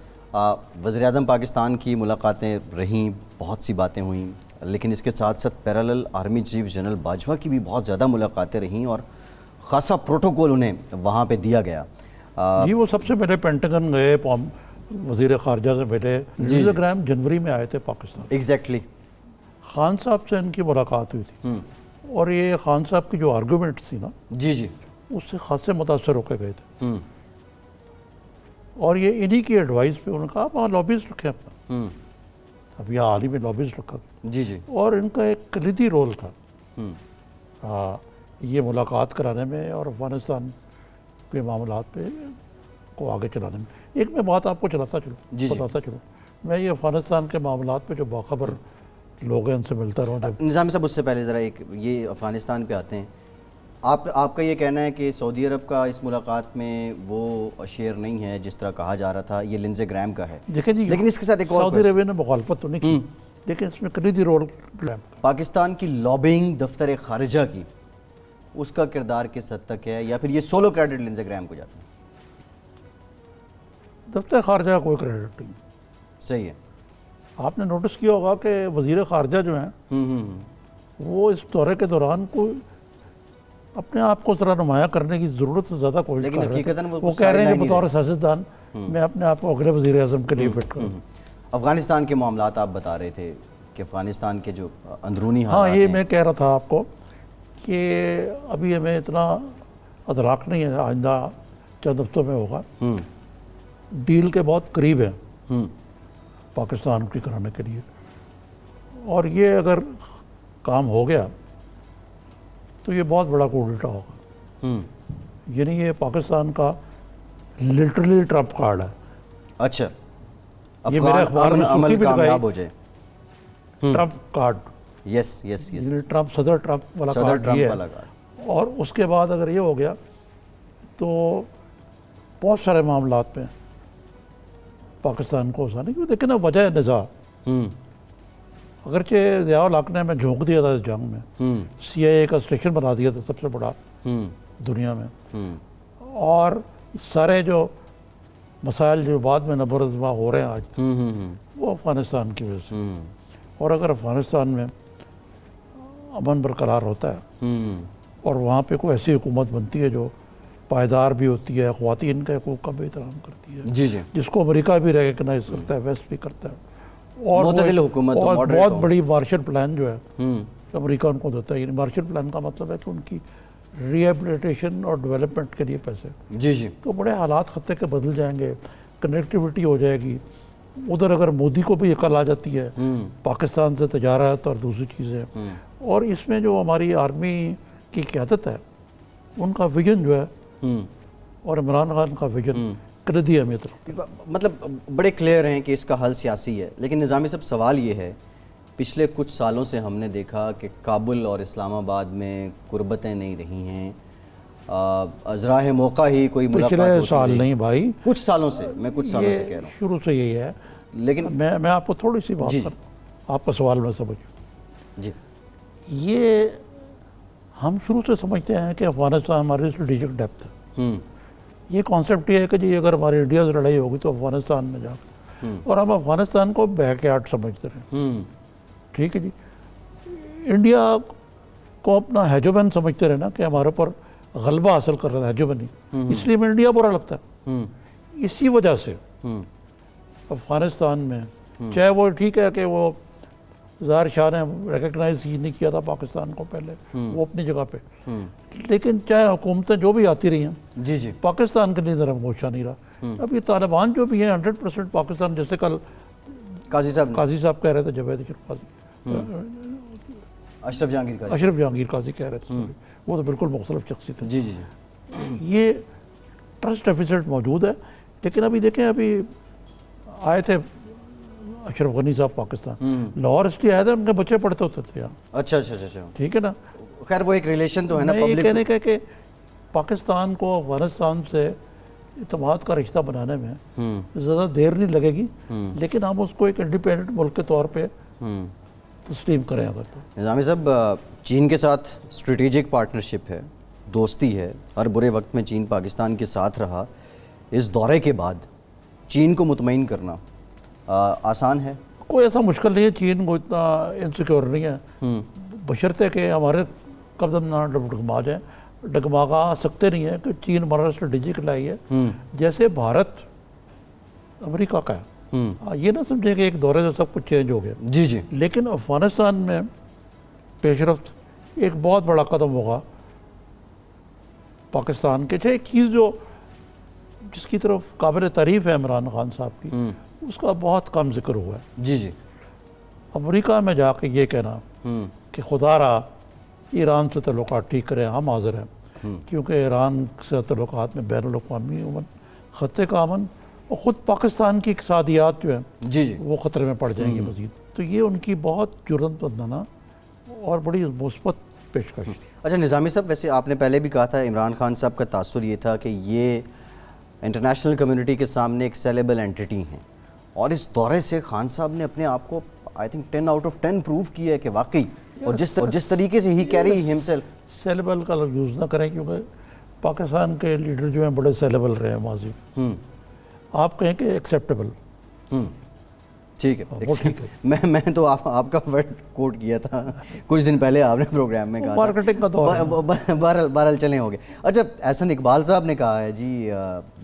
वज़ीर-ए-आज़म पाकिस्तान की मुलाकातें रहीं, बहुत सी बातें हुई, लेकिन इसके साथ साथ parallel army chief general Bajwa की भी बहुत ज़्यादा मुलाकातें रहीं और ख़ासा प्रोटोकॉल उन्हें वहाँ पे दिया गया। जी, वो सबसे पहले पेंटागन गए, वज़ीर ख़ारजा से मिले, लिंडसे ग्रैहम जनवरी में आए थे पाकिस्तान। एग्जैक्टली। खान साहब से इनकी मुलाकात हुई थी और ये खान साहब की जो आर्गूमेंट्स थी ना, जी उससे खासे मुतासर होकर गए थे। और ये इन्हीं की एडवाइस पे उन्होंने कहा आप वहाँ लॉबिस्ट रखें अपना। अब यहाँ हाल ही में लॉबिस्ट रखा। जी। और इनका एक कलीदी रोल था ये मुलाकात कराने में और अफगानिस्तान के मामलात पे को आगे चलाने में। एक मैं बात आपको बताता चलूँ, मैं ये अफगानिस्तान के मामलात पे जो बाखबर लोग हैं उनसे मिलता रहूँ। निज़ाम साहब, उससे पहले ज़रा एक ये अफगानिस्तान पे आते हैं। आपका ये कहना है कि सऊदी अरब का इस मुलाकात में वो शेयर नहीं है जिस तरह कहा जा रहा था, ये लिंडसे ग्रैहम का है। देखिए जी, लेकिन इसके साथ एक और सऊदी अरब ने मुखालफत तो नहीं की, लेकिन इसमें कलीदी रोल पाकिस्तान की लॉबिंग दफ्तर खारिजा की, उसका किरदार किस हद तक है, या फिर ये सोलो क्रेडिट लिंडसे ग्रैहम को जाता है? दफ्तर खारजा कोई क्रेडिट नहीं। सही है। आपने नोटिस किया होगा कि वज़ीर ख़ारजा जो हैं वो इस दौरे के दौरान कोई अपने आप को ज़रा नुमाया करने की ज़रूरत से ज़्यादा कोशिश कर रहे हैं। वो कह रहे हैं कि बतौर सियासतदान मैं अपने आप को अगले वज़ीर आज़म के लिए फिट करूँ। अफ़गानिस्तान के मामलात आप बता रहे थे कि अफ़गानिस्तान के जो अंदरूनी हाँ, ये मैं कह रहा था आपको कि अभी हमें इतना अदराक नहीं है, आइंदा चंद हफ्तों में होगा। डील के बहुत करीब है पाकिस्तान की कराने के लिए, और ये अगर काम हो गया तो ये बहुत बड़ा coup d'etat होगा। यानी ये पाकिस्तान का लिटरली ट्रम्प कार्ड है। अच्छा, ये मेरे अखबार में अमल कामयाब हो जाए। Trump card, yes yes yes, Trump सदर ट्रम्प वाला सदर कार्ड ट्रम्प ये वाला है। कार्ड। और उसके बाद अगर ये हो गया तो बहुत सारे मामलात में पाकिस्तान को उसाने की, देखिए ना, वजह निज़ा, अगरचे ज़ियाउल हक ने मैं झोंक दिया था इस जंग में, CIA का स्टेशन बना दिया था सबसे बड़ा दुनिया में, और सारे जो मसाइल जो बाद में नबरदमा हो रहे हैं आज तक, वो अफ़गानिस्तान की वजह से। और अगर अफ़गानिस्तान में अमन बरकरार होता है और वहाँ पे कोई ऐसी हुकूमत बनती है जो पायदार भी होती है, ख़वातीन के हकूक़ का भी एहतराम करती है, जी जी, जिसको अमेरिका भी रिकगनाइज करता है, वेस्ट भी करता है, और मुतदिल हुकूमत, और moderate बहुत हो। बड़ी मार्शल प्लान जो है अमेरिका उनको देता है। मार्शल प्लान का मतलब है कि उनकी रिहेबिलिटेशन और डेवलपमेंट के लिए पैसे, जी जी, तो बड़े हालात खत्ते के बदल जाएंगे, कनेक्टिविटी हो जाएगी। उधर अगर मोदी को भी अकल आ जाती है, पाकिस्तान से तजारत और दूसरी चीज़ें, और इसमें जो हमारी आर्मी की क़यादत है, उनका विजन जो है और इमरान खान का विजन कदरी अहमियत रखती है। मतलब बड़े क्लियर हैं कि इसका हल सियासी है, लेकिन निज़ामी साहब सवाल ये है, पिछले कुछ सालों से हमने देखा कि काबुल और इस्लामाबाद में कुर्बतें नहीं रही हैं, अज़राह मौका ही कोई मुलाकात पिछले होती साल रही। नहीं भाई, कुछ सालों से, मैं कुछ सालों से कह रहा हूँ, शुरू से यही है। लेकिन मैं आपको थोड़ी सी बात जी। कर, आपका सवाल में समझ, जी ये हम शुरू से समझते हैं कि अफगानिस्तान हमारी स्ट्रेटेजिक डेप्थ है। ये कॉन्सेप्ट ये है कि जी अगर हमारी इंडिया से लड़ाई होगी तो अफगानिस्तान में जाकर, और हम अफगानिस्तान को बैकयार्ड समझते रहे, ठीक है जी। इंडिया को अपना हेजोमन समझते रहे ना, कि हमारे ऊपर गलबा हासिल कर रहा है, हेजोमनी, इसलिए हमें इंडिया बुरा लगता है। इसी वजह से अफगानिस्तान में, चाहे वो ठीक है कि वो ज़ाहिर शाह ने रिकगनाइज ही नहीं किया था पाकिस्तान को पहले, वो अपनी जगह पे, लेकिन चाहे हुकूमतें जो भी आती रही हैं, जी जी, पाकिस्तान के लिए नरम गोशा नहीं रहा। अब ये तालिबान जो भी है 100% पाकिस्तान, जैसे कल काजी साहब, काजी साहब कह रहे थे, जावेद अख्तर काजी, अशरफ जहांगीर काजी, अशरफ जहांगीर काजी कह रहे थे, वो तो बिल्कुल मुख्तलिफ शख्सियत है। जी जी जी, ये ट्रस्ट डेफिसिट मौजूद है। लेकिन अभी देखें, अभी आए थे अशरफ गनी साहब पाकिस्तान, लाहौर इसलिए आए थे, उनके बच्चे पढ़ते होते थे यहाँ, अच्छा अच्छा अच्छा अच्छा, ठीक है ना। खैर वो एक रिलेशन तो है ना मैं ये पब्लिक, कहने का कि पाकिस्तान को अफगानिस्तान से इत्तेमाद का रिश्ता बनाने में ज़्यादा देर नहीं लगेगी, लेकिन हम उसको एक इंडिपेंडेंट मुल्क के तौर पे तस्लीम करें अगर तो। निज़ामी साहब, चीन के साथ स्ट्रेटेजिक पार्टनरशिप है, दोस्ती है, हर बुरे वक्त में चीन पाकिस्तान के साथ रहा। इस दौरे के बाद चीन को मुतमईन करना आसान है? कोई ऐसा मुश्किल नहीं है, चीन को इतना इनसिक्योर नहीं है, बशर्ते कि हमारे कदम ना डगमगा जाए। डगमगा सकते नहीं है कि चीन हमारा स्ट्रेटेजिक लाई है, जैसे भारत अमेरिका का है। ये ना समझे कि एक दौरे से सब कुछ चेंज हो गया। जी जी, लेकिन अफगानिस्तान में पेशरफ्त एक बहुत बड़ा कदम होगा पाकिस्तान के। चाहे एक चीज़ जो जिसकी तरफ काबिल तारीफ़ है इमरान खान साहब की, उसका बहुत कम जिक्र हुआ है। जी जी, अमेरिका में जाके ये कहना कि खुदारा ईरान से तल्लुक़ात ठीक करें, हम हाज़िर हैं, क्योंकि ईरान से तल्लुक़ात में बैनुल-अक़वामी अमन, ख़त्ते का अमन और ख़ुद पाकिस्तान की इक़्तिसादियात जो हैं जी जी, वो ख़तरे में पड़ जाएंगी मज़ीद। तो ये उनकी बहुत जुर्रतमंदाना और बड़ी मुस्बत पेशकश थी। अच्छा निज़ामी साहब, वैसे आपने पहले भी कहा था इमरान खान साहब का तासुर ये था कि ये इंटरनेशनल कम्युनिटी के सामने एक सेलेबल एंटिटी हैं, और इस दौरे से खान साहब ने अपने आप को I think 10 out of 10 prove किया है कि वाकई, और जिस तरीके से ही कैरी हिमसेल्फ। सेलेबल का यूज़ ना करें, क्योंकि पाकिस्तान के लीडर जो हैं बड़े सेलेबल रहे हैं माजी में। आप कहें कि एक्सेप्टेबल, ठीक है, वो ठीक है। मैं तो आपका वर्ड कोट किया था कुछ दिन पहले, आपने प्रोग्राम में कहा मार्केटिंग का दौर है। बहरहाल चले होंगे। अच्छा, एहसन इकबाल साहब ने कहा है जी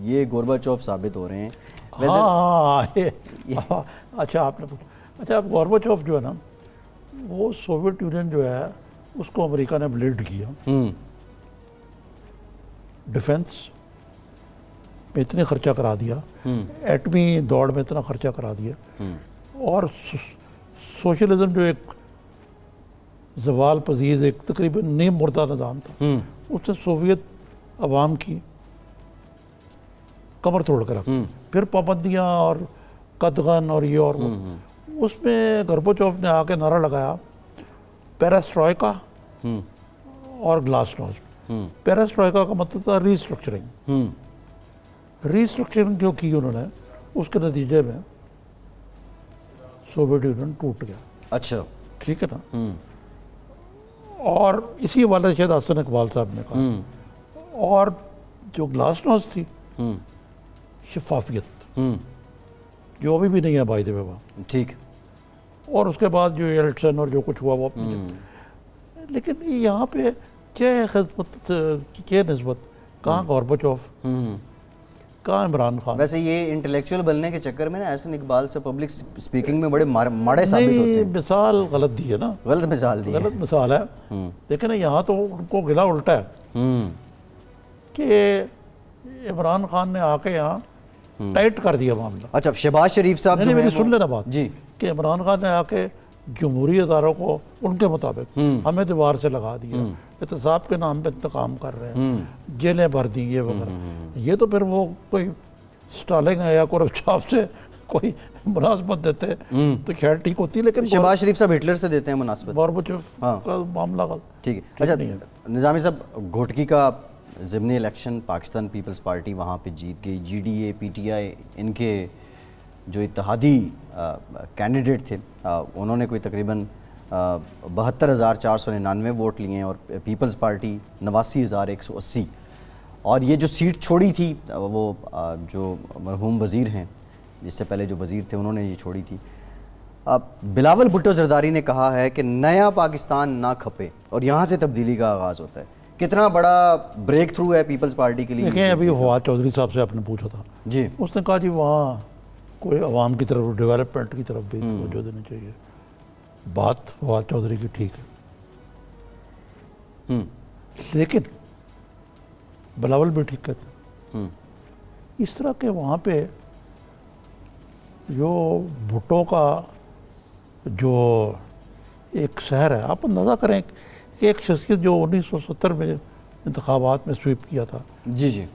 ये गोरबाचोव साबित हो रहे हैं। हाँ, अच्छा आपने पूछा। अच्छा, अब गोरबाचोव जो है ना, वो सोवियत यूनियन जो है उसको अमेरिका ने ब्लीड किया, डिफेंस में इतने खर्चा करा दिया, एटमी दौड़ में इतना खर्चा करा दिया, और सोशलिज्म जो एक जवाल पजीर एक तकरीबन नीम मुर्दा निज़ाम था, उसने सोवियत अवाम की कमर तोड़ कर रखा। फिर पाबंदियाँ और कदगन और ये और उसमें गोर्बाचोव ने आके नारा लगाया पेरेस्ट्रोइका और ग्लासनोस्ट। पेरेस्ट्रोइका का मतलब था रीस्ट्रक्चरिंग। रीस्ट्रक्चरिंग जो की उन्होंने, उसके नतीजे में सोवियत यूनियन टूट गया। अच्छा, ठीक है ना। और इसी वाले शायद हसन इकबाल साहब ने कहा। और जो ग्लासनोस्ट थी, शफाफियत, जो अभी भी नहीं है बाय द वे वहाँ। ठीक। और उसके बाद जो एल्टसन और जो कुछ हुआ वो लेकिन यहाँ पे क्या खिदमत क्या नस्बत, कहाँ गोर्बाचोव, कहाँ इमरान खान। वैसे ये इंटेलेक्चुअल बनने के चक्कर में ना हसन इकबाल से पब्लिक स्पीकिंग में बड़े माड़े साबित होते हैं। मिसाल गलत दी है ना, गलत मिसाल दी है। गलत मिसाल है। देखिए ना, यहाँ तो उनको गिला उल्टा है कि इमरान खान ने आके यहाँ टाइट कर दिया मामला। अच्छा, शहबाज शरीफ साहब जो मेरी हैं सुन लेना बात जी, कि इमरान खान ने आके जमहूरी अदारों को उनके मुताबिक हमें दीवार से लगा दिया, एहतसाब के नाम पे इंतकाम कर रहे हैं, जेलें भर दी ये वगैरह। ये तो फिर वो कोई स्टालिंग है या कोरबचाव से कोई मुनासबत देते तो खैर ठीक होती, लेकिन शहबाज शरीफ साहब हिटलर से देते हैं मुनासबत। गोर्बाचोव का मामला गलत। ठीक है। अच्छा, निज़ामी साहब, घोटकी का ज़िमनी इलेक्शन पाकिस्तान पीपल्स पार्टी वहाँ पे जीत गई। GDA PTI इनके जो इत्तेहादी कैंडिडेट थे उन्होंने कोई तकरीबन 72,499 वोट लिए हैं और पीपल्स पार्टी 89,180। और ये जो सीट छोड़ी थी वो जो मरहूम वज़ीर हैं, जिससे पहले जो वज़ीर थे उन्होंने ये छोड़ी थी। बिलावल भुट्टो जरदारी ने कहा है कि नया पाकिस्तान ना खपे और यहाँ से तब्दीली का आगाज़ होता है। कितना बड़ा ब्रेक थ्रू है पीपल्स पार्टी के लिए? देखिए, अभी फवाद चौधरी साहब से आपने पूछा था जी, उसने कहा जी वहाँ कोई अवाम की तरफ, डेवलपमेंट की तरफ भी तवज्जो देनी चाहिए। बात फवाद चौधरी की ठीक है, लेकिन बिलावल भी ठीक कहते हैं। इस तरह के वहाँ पे जो भुट्टो का जो एक शहर है, आप अंदाज़ा करें कि एक शख्सियत जो 1970 में इंतखाबात में स्वीप किया था, जी जी,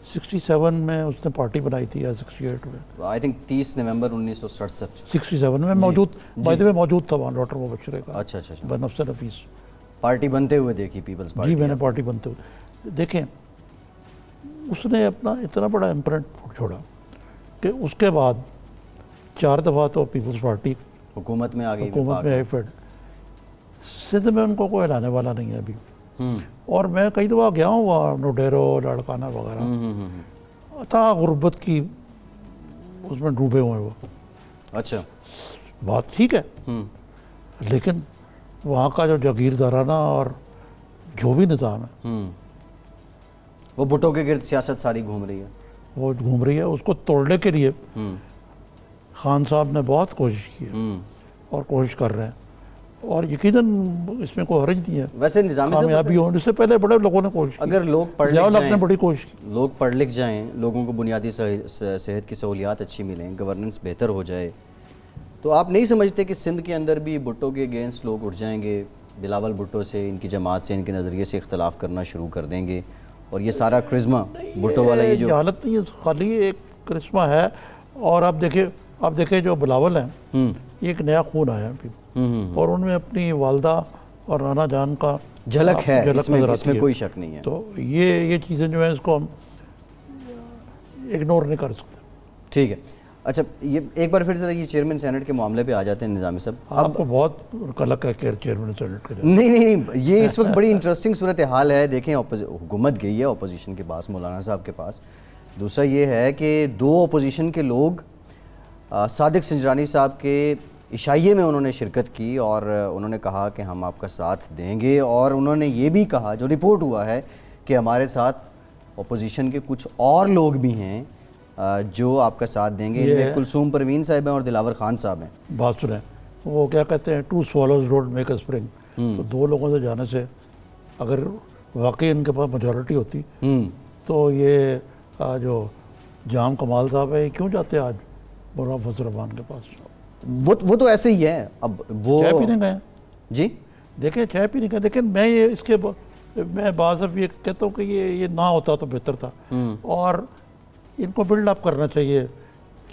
67 में उसने पार्टी बनाई थी या 68 में, आई थिंक 30 नवंबर 1967, 67 में मौजूद, बाय द वे मौजूद था वहाँ डॉक्टर मुबशर का। अच्छा अच्छा अच्छा, बनफ्स नफीस पार्टी बनते हुए देखी पीपल्स पार्टी। जी, मैंने पार्टी बनते हुए देखें। उसने अपना इतना बड़ा इम्प्रिंट छोड़ा कि उसके बाद 4 दफ़ा तो पीपल्स पार्टी हुकूमत में आ गई, हुकूमत में आई। फिर सिंध में उनको कोई लाने वाला नहीं है अभी। और मैं कई दफ़ा गया हूँ वहाँ, नोडेरो, लाड़काना वगैरह, अथा गुर्बत की उसमें डूबे हुए वो। अच्छा, बात ठीक है, लेकिन वहाँ का जो जागीरदाराना और जो भी निज़ाम है वो भुट्टो के गिर्द सियासत सारी घूम रही है, वो घूम रही है। उसको तोड़ने के लिए खान साहब ने बहुत कोशिश की है और कोशिश कर रहे हैं, और यकीनन इसमें कोई हर्ज नहीं है। वैसे निज़ामी साहब, कामयाबी होने से पहले बड़े लोगों ने कोशिश की। अगर लोग पढ़ लिख ने जाएं, बड़ी कोशिश की, लोग पढ़ लिख जाएं, लोगों को बुनियादी सेहत की सहूलियात अच्छी मिलें, गवर्नेंस बेहतर हो जाए, तो आप नहीं समझते कि सिंध के अंदर भी भुट्टो के अगेंस्ट लोग उठ जाएंगे, बिलावल भुट्टो से, इनकी जमात से, इनके नज़रिए से इख्तलाफ करना शुरू कर देंगे और ये सारा क्रिस्मा भुट्टो वाला ये जो हालत नहीं है, खाली एक क्रिस्मा है। और आप देखें जो बिलावल हैं, ये एक नया खून आया अभी, और उनमें अपनी वालदा और नाना जान का झलक है, नजर आती इसमें है। कोई शक नहीं है। तो ये चीज़ें जो है इसको हम इग्नोर नहीं कर सकते। ठीक है। अच्छा, ये एक बार फिर से ये चेयरमैन सेनेट के मामले पे आ जाते हैं निज़ामी साहब। आपको बहुत कलक है कि चेयरमैन सेनेट का। नहीं, ये इस वक्त बड़ी इंटरेस्टिंग सूरत हाल है। देखें, हुकूमत गई है अपोजिशन के पास, मौलाना साहब के पास। दूसरा ये है कि 2 अपोजिशन के लोग सादिक संजरानी साहब के इशाइये में उन्होंने शिरकत की और उन्होंने कहा कि हम आपका साथ देंगे, और उन्होंने ये भी कहा, जो रिपोर्ट हुआ है, कि हमारे साथ अपोजिशन के कुछ और लोग भी हैं जो आपका साथ देंगे। इनमें कुलसूम परवीन साहब हैं और दिलावर खान साहब हैं। बात सुने, वो क्या कहते हैं, 2 swallows don't make a spring। तो 2 लोगों से जाने से अगर वाकई इनके पास मेजॉरिटी होती तो ये जो जाम कमाल साहब है, क्यों जाते आज मौलाना फजल रहमान के पास? वो तो ऐसे ही है। अब वो चाय पीने गए जी, देखें, चाय पीने गए, लेकिन मैं बाज़ ये कहता हूँ कि ये ना होता तो बेहतर था। और इनको बिल्डअप करना चाहिए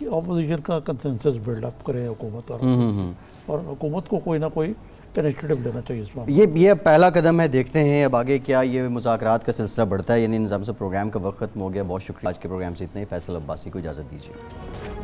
कि अपोजिशन का कंसेंसस बिल्डअप करें हुकूमत और हुकूमत को कोई ना कोई इनिशिएटिव लेना चाहिए इस मामले में। ये पहला कदम है, देखते हैं अब आगे क्या ये मुज़ाकरात का सिलसिला बढ़ता है। यानी निज़ाम से प्रोग्राम का वक्त खत्म हो गया। बहुत शुक्रिया। आज के प्रोग्राम से इतना ही। फैसल अब्बासी को इजाज़त दीजिए।